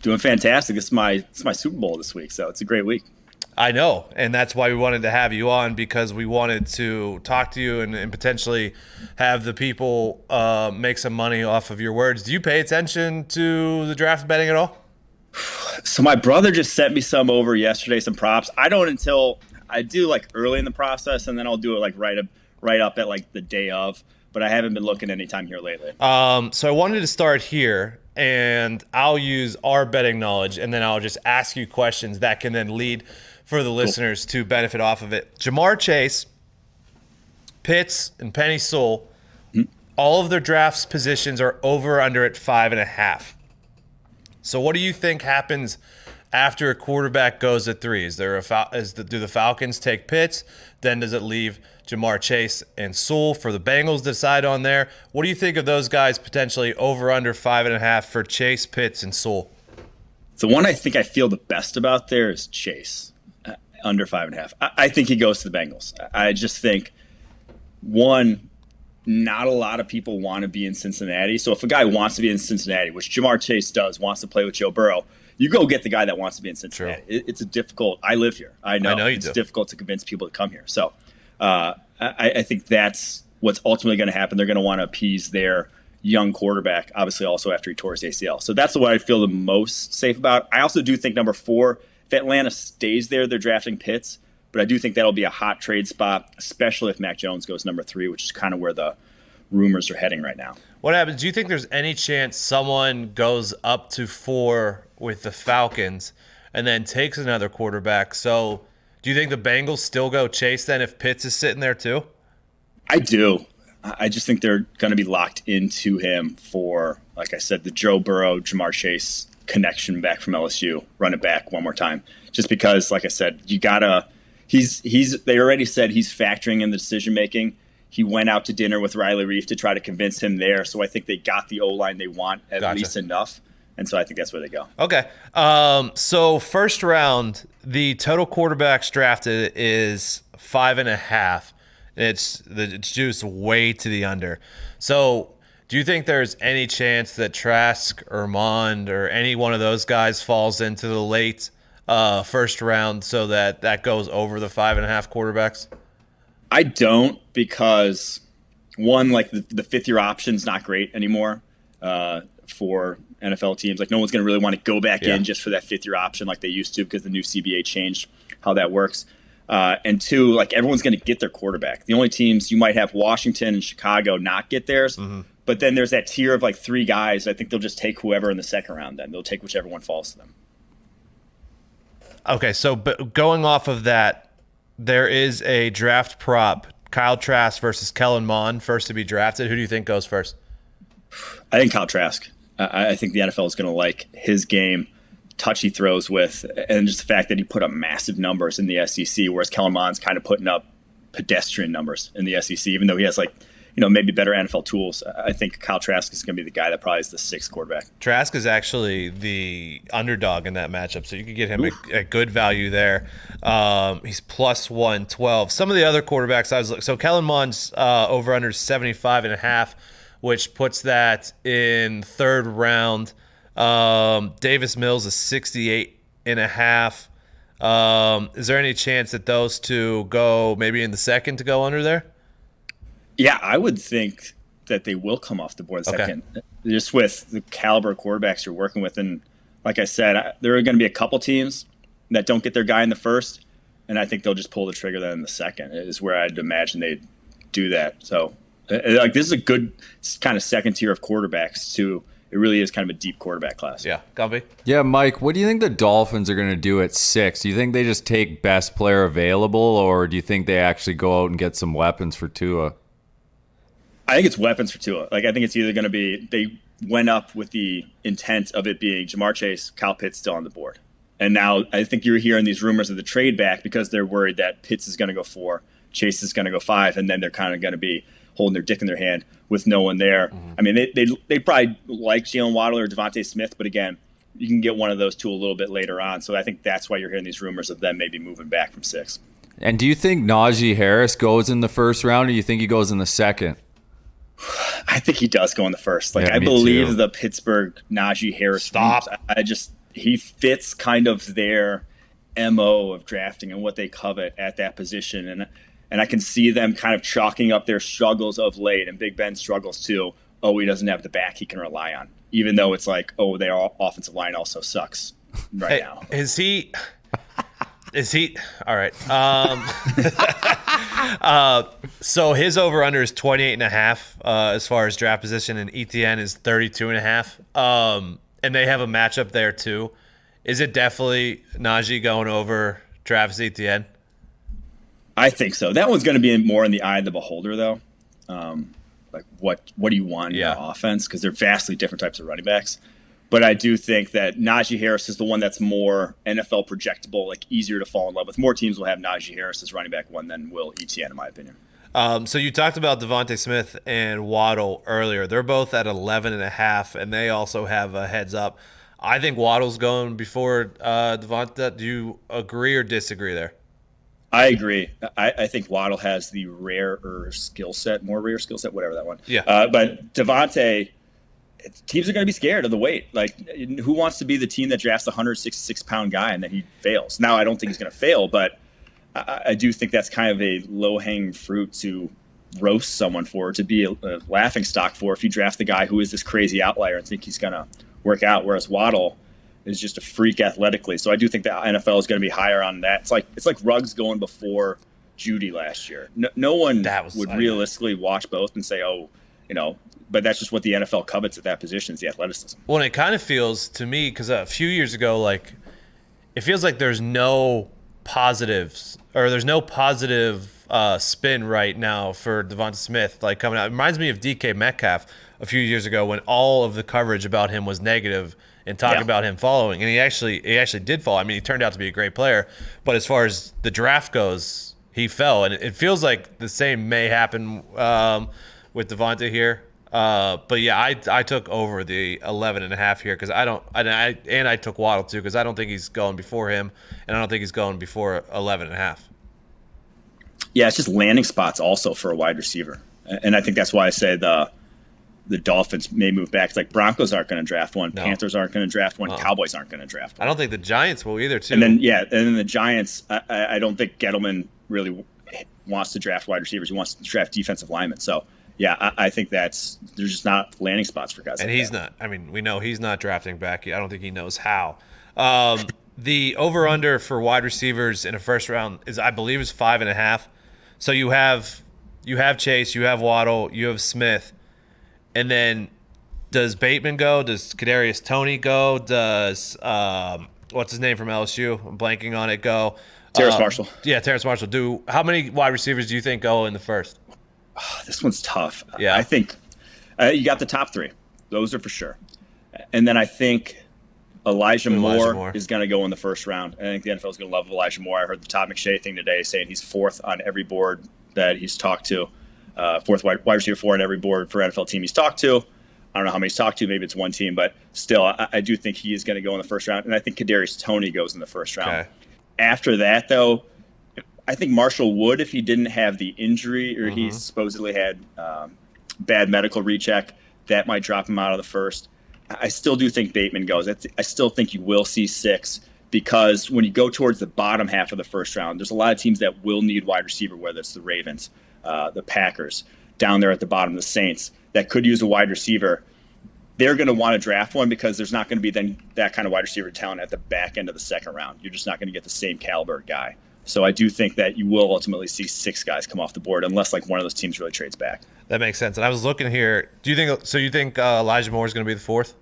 Doing fantastic. It's my Super Bowl this week, so it's a great week. I know, and that's why we wanted to have you on, because we wanted to talk to you and potentially have the people make some money off of your words. Do you pay attention to the draft betting at all? So my brother just sent me some over yesterday, some props. I don't until I do like early in the process, and then I'll do it like right up at like the day of. But I haven't been looking anytime here lately. So I wanted to start here, and I'll use our betting knowledge, and then I'll just ask you questions that can then lead for the listeners to benefit off of it. Jamar Chase, Pitts, and Penny Sewell, all of their drafts positions are over under at 5.5. So what do you think happens after a quarterback goes at 3? Do the Falcons take Pitts? Then does it leave Jamar Chase and Sewell for the Bengals to decide on there? What do you think of those guys potentially over under 5.5 for Chase, Pitts, and Sewell? The one I think I feel the best about there is Chase, under 5.5. I think he goes to the Bengals. I just think, one, not a lot of people want to be in Cincinnati. So if a guy wants to be in Cincinnati, which Jamar Chase does, wants to play with Joe Burrow, you go get the guy that wants to be in Cincinnati. It's a difficult – I live here. I know it's difficult to convince people to come here. So I think that's what's ultimately going to happen. They're going to want to appease their young quarterback, obviously also after he tore his ACL. So that's what I feel the most safe about. I also do think number 4, if Atlanta stays there, they're drafting Pitts. But I do think that'll be a hot trade spot, especially if Mac Jones goes number 3, which is kind of where the rumors are heading right now. What happens? Do you think there's any chance someone goes up to 4 with the Falcons and then takes another quarterback? So do you think the Bengals still go Chase then if Pitts is sitting there too? I do. I just think they're going to be locked into him for, like I said, the Joe Burrow, Jamar Chase connection back from LSU. Run it back one more time. Just because, like I said, you got to – they already said he's factoring in the decision-making. He went out to dinner with Riley Reif to try to convince him there. So I think they got the O-line they want at least enough. And so I think that's where they go. Okay. So first round, the total quarterbacks drafted is 5.5. It's juiced way to the under. So do you think there's any chance that Trask or Mond or any one of those guys falls into the late first round so that goes over the 5.5 quarterbacks? I don't, because one, like the fifth-year option's not great anymore for NFL teams. Like no one's going to really want to go back in just for that fifth-year option like they used to, because the new CBA changed how that works. And two, like everyone's going to get their quarterback. The only teams you might have Washington and Chicago not get theirs, but then there's that tier of like 3 guys. I think they'll just take whoever in the second round. Then they'll take whichever one falls to them. Okay, so going off of that, there is a draft prop, Kyle Trask versus Kellen Mond, first to be drafted. Who do you think goes first? I think Kyle Trask. I think the NFL is going to like his game, touch he throws with, and just the fact that he put up massive numbers in the SEC, whereas Kellen Mond's kind of putting up pedestrian numbers in the SEC, even though he has maybe better NFL tools. I think Kyle Trask is going to be the guy that probably is the 6th quarterback. Trask is actually the underdog in that matchup, so you could get him a good value there. He's plus 112. Some of the other quarterbacks so Kellen Mond's over under 75.5, which puts that in 3rd round. Davis Mills is 68.5. Is there any chance that those two go maybe in the 2nd to go under there? Yeah, I would think that they will come off the board second, just with the caliber of quarterbacks you're working with. And like I said, there are going to be a couple teams that don't get their guy in the 1st, and I think they'll just pull the trigger then in the 2nd is where I'd imagine they'd do that. So this is a good kind of 2nd tier of quarterbacks too. It really is kind of a deep quarterback class. Yeah, Gumby? Yeah, Mike, what do you think the Dolphins are going to do at 6? Do you think they just take best player available, or do you think they actually go out and get some weapons for Tua? I think it's weapons for Tua. I think it's either going to be they went up with the intent of it being Jamar Chase, Kyle Pitts still on the board. And now I think you're hearing these rumors of the trade back because they're worried that Pitts is going to go 4, Chase is going to go 5, and then they're kind of going to be holding their dick in their hand with no one there. I mean, they probably like Jalen Waddle or Devontae Smith, but again, you can get one of those two a little bit later on. So I think that's why you're hearing these rumors of them maybe moving back from 6. And do you think Najee Harris goes in the 1st round, or do you think he goes in the 2nd? I think he does go in the 1st. I Me believe too. the Pittsburgh Najee Harris. Stop. I just he fits kind of their MO of drafting and what they covet at that position. And I can see them kind of chalking up their struggles of late, and Big Ben's struggles too. Oh, he doesn't have the back he can rely on, even though it's like, oh, their offensive line also sucks right now. Is he all right? So his over under is 28.5 as far as draft position, and ETN is 32.5. And they have a matchup there too. Is it definitely Najee going over Travis Etienne? I think so. That one's going to be more in the eye of the beholder, though. Like what do you want in your offense? Because they're vastly different types of running backs. But I do think that Najee Harris is the one that's more NFL projectable, like easier to fall in love with. More teams will have Najee Harris as running back one than will ETN, in my opinion. So you talked about Devontae Smith and Waddle earlier. They're both at 11.5, and they also have a heads up. I think Waddle's going before Devontae. Do you agree or disagree there? I agree. I think Waddle has the more rare skill set, whatever that one. Yeah. But Devontae, teams are going to be scared of the weight. Like, who wants to be the team that drafts a 166-pound guy and then he fails? Now, I don't think he's going to fail, but I do think that's kind of a low-hanging fruit to roast someone for, to be a laughing stock for, if you draft the guy who is this crazy outlier and think he's going to work out, whereas Waddle is just a freak athletically. So I do think the NFL is going to be higher on that. It's like Ruggs going before Judy last year. No one would realistically watch both and say, oh, but that's just what the NFL covets at that position, is the athleticism. Well, and it kind of feels to me, because a few years ago, like, it feels like there's no positives, or there's no positive spin right now for Devonta Smith, like, coming out. It reminds me of DK Metcalf a few years ago, when all of the coverage about him was negative and talking about him following, and he actually did fall. I mean, he turned out to be a great player, but as far as the draft goes, he fell, and it feels like the same may happen with Devonta here. But yeah, I took over the 11.5 here, because I took Waddle too, because I don't think he's going before him, and I don't think he's going before 11.5. Yeah, it's just landing spots also for a wide receiver, and I think that's why I say the Dolphins may move back. It's like Broncos aren't going to draft one, Panthers aren't going to draft one, Cowboys aren't going to draft one. I don't think the Giants will either, too. And then the Giants, I don't think Gettleman really wants to draft wide receivers. He wants to draft defensive linemen. So, yeah, I think there's just not landing spots for guys. And like he's that. not. I mean, we know he's not drafting back. I don't think he knows how. The over/under for wide receivers in a first round is 5.5. So you have Chase, you have Waddle, you have Smith. And then does Bateman go? Does Kadarius Toney go? Does what's his name from LSU? I'm blanking on it. Go. Terrace Marshall. Yeah, Terrace Marshall. How many wide receivers do you think go in the first? This one's tough. Yeah. I think you got the top three. Those are for sure. And then I think Elijah Moore is going to go in the first round. I think the NFL is going to love Elijah Moore. I heard the Todd McShay thing today saying he's fourth on every board that he's talked to. Fourth wide receiver 4 on every board for NFL team he's talked to. I don't know how many he's talked to. Maybe it's one team, but still, I do think he is going to go in the first round. And I think Kadarius Toney goes in the first round. Okay. After that, though, I think Marshall would, if he didn't have the injury, or he supposedly had bad medical recheck, that might drop him out of the first. I still do think Bateman goes. I still think you will see 6, because when you go towards the bottom half of the first round, there's a lot of teams that will need wide receiver, whether it's the Ravens, the Packers, down there at the bottom, the Saints, that could use a wide receiver. They're going to want to draft one, because there's not going to be then that kind of wide receiver talent at the back end of the second round. You're just not going to get the same caliber guy. So I do think that you will ultimately see 6 guys come off the board, unless like one of those teams really trades back. That makes sense. And I was looking here. You think Elijah Moore is going to be the 4th?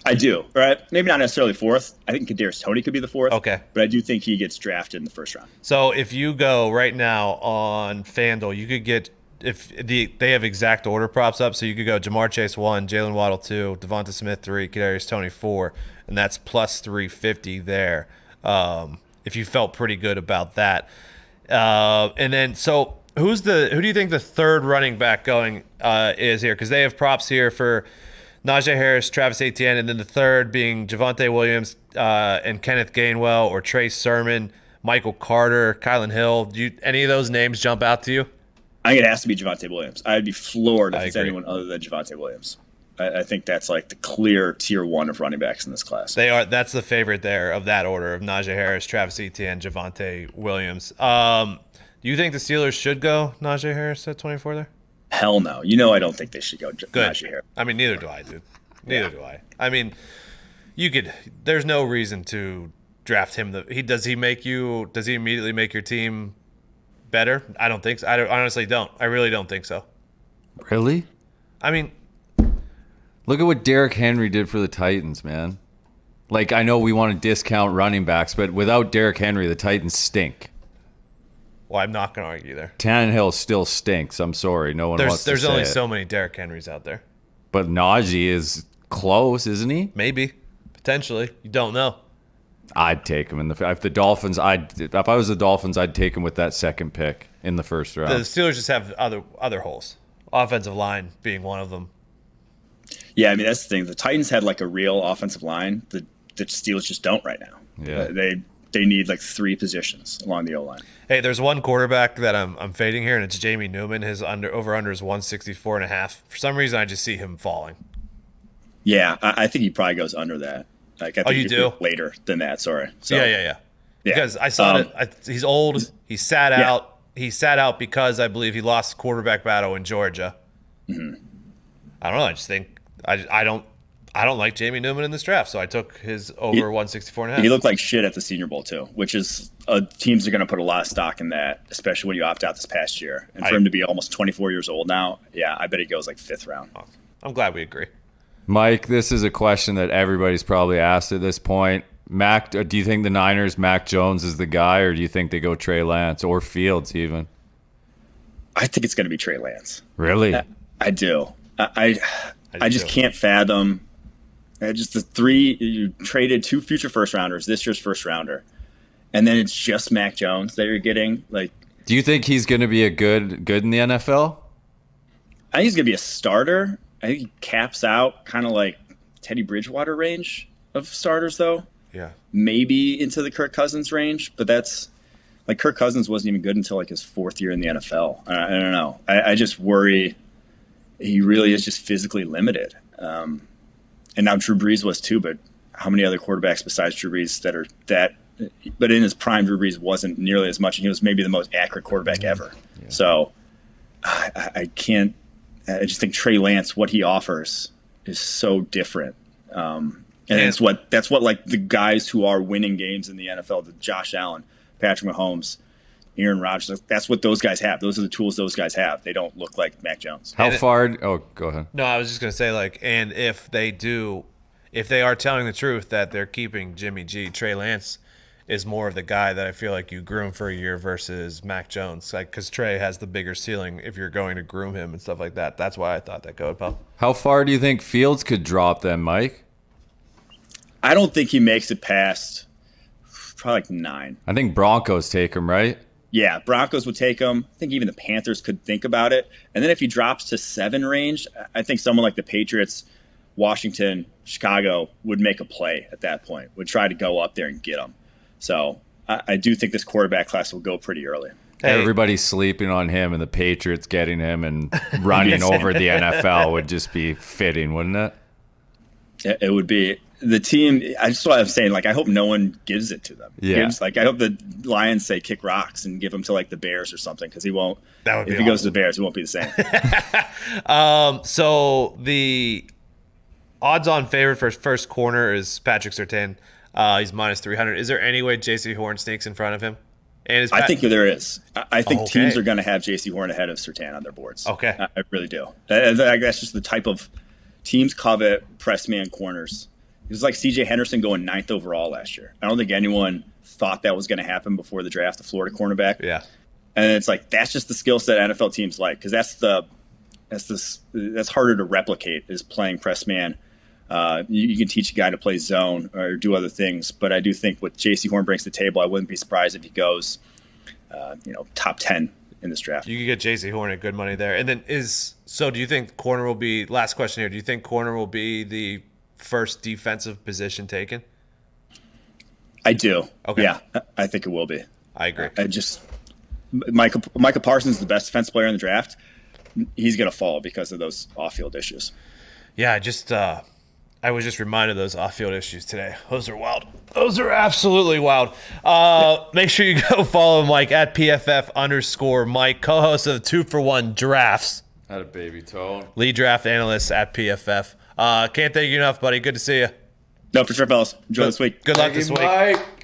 I do. Right? Maybe not necessarily 4th. I think Kadarius Toney could be the 4th. Okay. But I do think he gets drafted in the first round. So if you go right now on FanDuel, you could get, if they have exact order props up, so you could go Jamar Chase 1, Jalen Waddle 2, Devonta Smith 3, Kadarius Toney 4, and that's plus 350 there. If you felt pretty good about that. And then, so who do you think the third running back going is here? Because they have props here for Najee Harris, Travis Etienne, and then the third being Javonte Williams and Kenneth Gainwell, or Trey Sermon, Michael Carter, Kylan Hill. Do any of those names jump out to you? I think it has to be Javonte Williams. I'd be floored if it's anyone other than Javonte Williams. I think that's like the clear tier 1 of running backs in this class. They are. That's the favorite there of that order of Najee Harris, Travis Etienne, Javonte Williams. Do you think the Steelers should go Najee Harris at 24 there? Hell no. You know I don't think they should go Najee Harris. I mean, neither do I, dude. Neither do I. I mean, you could. There's no reason to draft him. Does he immediately make your team better? I don't think so. I honestly don't. I really don't think so. Really? I mean, look at what Derrick Henry did for the Titans, man. Like, I know we want to discount running backs, but without Derrick Henry, the Titans stink. well, I'm not going to argue there. Tannehill still stinks. I'm sorry. No one wants to say There's only it. so many Derrick Henrys out there. But Najee is close, isn't he? Maybe. Potentially. You don't know. I'd take him in if I was the Dolphins, I'd take him with that second pick in the first round. The Steelers just have other holes. Offensive line being one of them. Yeah, I mean, that's the thing. The Titans had like a real offensive line. The Steelers just don't right now. Yeah. They need like 3 positions along the O-line. Hey, there's one quarterback that I'm fading here, and it's Jamie Newman. His over-under is 164.5. For some reason, I just see him falling. Yeah, I think he probably goes under that. Like, I think you do? later than that. Sorry. So, Yeah. Because I saw it. He's old. He sat out. He sat out because I believe he lost the quarterback battle in Georgia. Mm-hmm. I don't know. I just think I don't like Jamie Newman in this draft, so I took his over 164.5. He looked like shit at the Senior Bowl too, which is teams are going to put a lot of stock in that, especially when you opt out this past year. And for him to be almost 24 years old now, yeah, I bet he goes like 5th round. I'm glad we agree. Mike, this is a question that everybody's probably asked at this point. Mac, do you think the Niners, Mac Jones is the guy, or do you think they go Trey Lance or Fields even? I think it's going to be Trey Lance. Really? I do. I just can't fathom. Just the 3 you traded 2 future first rounders, this year's first rounder, and then it's just Mac Jones that you're getting. Like, do you think he's going to be a good in the NFL? I think he's going to be a starter. I think he caps out kind of like Teddy Bridgewater range of starters, though. Yeah. Maybe into the Kirk Cousins range, but that's like Kirk Cousins wasn't even good until like his 4th year in the NFL. I don't know. I just worry he really is just physically limited. And now Drew Brees was too, but how many other quarterbacks besides Drew Brees that are that? But in his prime, Drew Brees wasn't nearly as much, and he was maybe the most accurate quarterback ever. Yeah. So I can't. I just think Trey Lance, what he offers, is so different. And that's what like the guys who are winning games in the NFL, the Josh Allen, Patrick Mahomes, Aaron Rodgers, that's what those guys have. Those are the tools those guys have. They don't look like Mac Jones. How far? Oh, go ahead. No, I was just going to say, like, and if they are telling the truth that they're keeping Jimmy G, Trey Lance is more of the guy that I feel like you groom for a year versus Mac Jones. Like, because Trey has the bigger ceiling if you're going to groom him and stuff like that. That's why I thought that go, pal. How far do you think Fields could drop then, Mike? I don't think he makes it past probably like 9. I think Broncos take him, right? Yeah, Broncos would take him. I think even the Panthers could think about it. And then if he drops to 7 range, I think someone like the Patriots, Washington, Chicago would make a play at that point, would try to go up there and get him. So I do think this quarterback class will go pretty early. Hey. Everybody's sleeping on him, and the Patriots getting him and running over the NFL would just be fitting, wouldn't it? It would be. The team, that's what I'm saying. Like, I hope no one gives it to them. Yeah. I hope the Lions say kick rocks and give him to like the Bears or something, because he won't. That would be if he goes to the Bears, it won't be the same. So the odds-on favorite for first corner is Patrick Surtain. He's minus 300. Is there any way J.C. Horn sneaks in front of him? And I think there is. I think teams are going to have J.C. Horn ahead of Surtain on their boards. Okay. I really do. That's just the type of teams covet press man corners. It was like C.J. Henderson going 9th overall last year. I don't think anyone thought that was going to happen before the draft, the Florida cornerback. Yeah. And it's like that's just the skill set NFL teams like, because that's harder to replicate is playing press man. You can teach a guy to play zone or do other things, but I do think what J.C. Horn brings to the table, I wouldn't be surprised if he goes, top 10 in this draft. You could get J.C. Horn at good money there. And then do you think corner will be, last question here, do you think corner will be the first defensive position taken? I do. Okay. Yeah, I think it will be. I agree. Micah Parsons is the best defense player in the draft. He's going to fall because of those off-field issues. Yeah, I was just reminded of those off-field issues today. Those are wild. Those are absolutely wild. Make sure you go follow Mike at PFF_Mike, co-host of the 2-for-1 drafts. Had a baby toe. Lead draft analyst at PFF. Can't thank you enough, buddy. Good to see you. No, for sure, fellas. Enjoy this week. Good luck this week. Mike.